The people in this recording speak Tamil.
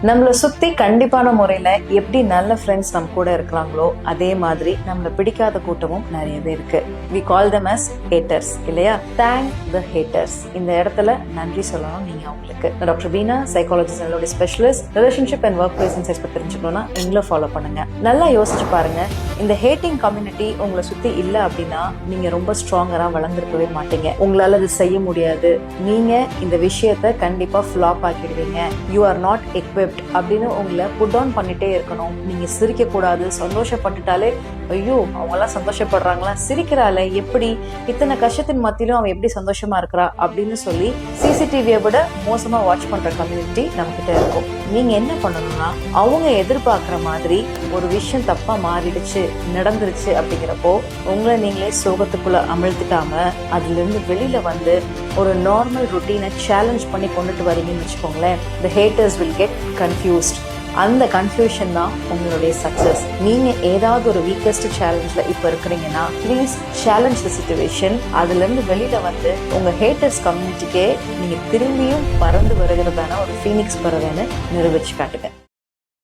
நம்மளை சுத்தி கண்டிப்பான முறையில எப்படி நல்ல ஃப்ரெண்ட்ஸ் நம்ம கூட இருக்கிறாங்களோ அதே மாதிரி நம்மளை பிடிக்காத கூட்டமும் நிறையவே இருக்கு. we call them as haters இல்லையா? thank the haters. இந்த இடத்துல நன்றி சொல்லணும் நீங்க அவங்களுக்கு. டாக்டர் வீணா, சைக்காலஜிஸ்ட், என்னோட specialist, relationship and work place insights பத்தி தெரிஞ்சுக்கணும்னா எங்களை ஃபாலோ பண்ணுங்க. நல்லா யோசிச்சு பாருங்க, இந்த ஹேட்டிங் கம்யூனிட்டி உங்களை சுத்தி இல்ல அப்படின்னா நீங்க ரொம்ப ஸ்ட்ராங்கரா வளர்ந்துருக்கவே மாட்டீங்க. உங்களால அது செய்ய முடியாது. நீங்க இந்த விஷயத்த கண்டிப்பா ஃபிளாப் ஆக்கிடுவீங்க. யூ ஆர் நாட் equipped அப்படின்னு உங்களை புட் டவுன் பண்ணிட்டே இருக்கணும். நீங்க சிரிக்க கூடாது. சந்தோஷப்பட்டுட்டாலே ஐயோ அவங்க எல்லாம் சந்தோஷப்படுறாங்களா, சிரிக்கிறாளே, எப்படி இத்தனை கஷ்டத்தின் மத்தியிலும் அவன் எப்படி சந்தோஷமா இருக்கிறா அப்படின்னு சொல்லி சிசிடிவியை விட மோசமா வாட்ச் பண்ற கம்யூனிட்டி நம்ம கிட்ட இருக்கும். நீங்க என்ன பண்ணணும்னா, அவங்க எதிர்பார்க்கிற மாதிரி ஒரு விஷயம் தப்பா மாறிடுச்சு, நடந்துருச்சு அப்படிங்கிறப்போ உங்களை நீங்களே சோகத்துக்குள்ள அமிழ்த்திட்டாம அதுல இருந்து வெளியில வந்து ஒரு நார்மல் ருட்டீனை சேலஞ்ச் பண்ணி கொண்டுட்டு வரீங்கன்னு வச்சுக்கோங்களேன். the haters will get confused. அந்த கன்ஃபியூஷன் தான் உங்களுடைய சக்சஸ். நீங்க ஏதாவது ஒரு வீக்கஸ்ட் சேலஞ்ச்ல இப்ப இருக்கிறீங்கன்னா ப்ளீஸ் சேலஞ்ச் தி சிச்சுவேஷன். அதுல இருந்து வெளியில வந்து உங்க ஹேட்டர்ஸ் கம்யூனிட்டிக்கே நீங்க திரும்பியும் பறந்து வருகிறதான ஒரு ஃபீனிக்ஸ் பறவைன்னு நிரூபிச்சு காட்டுங்க.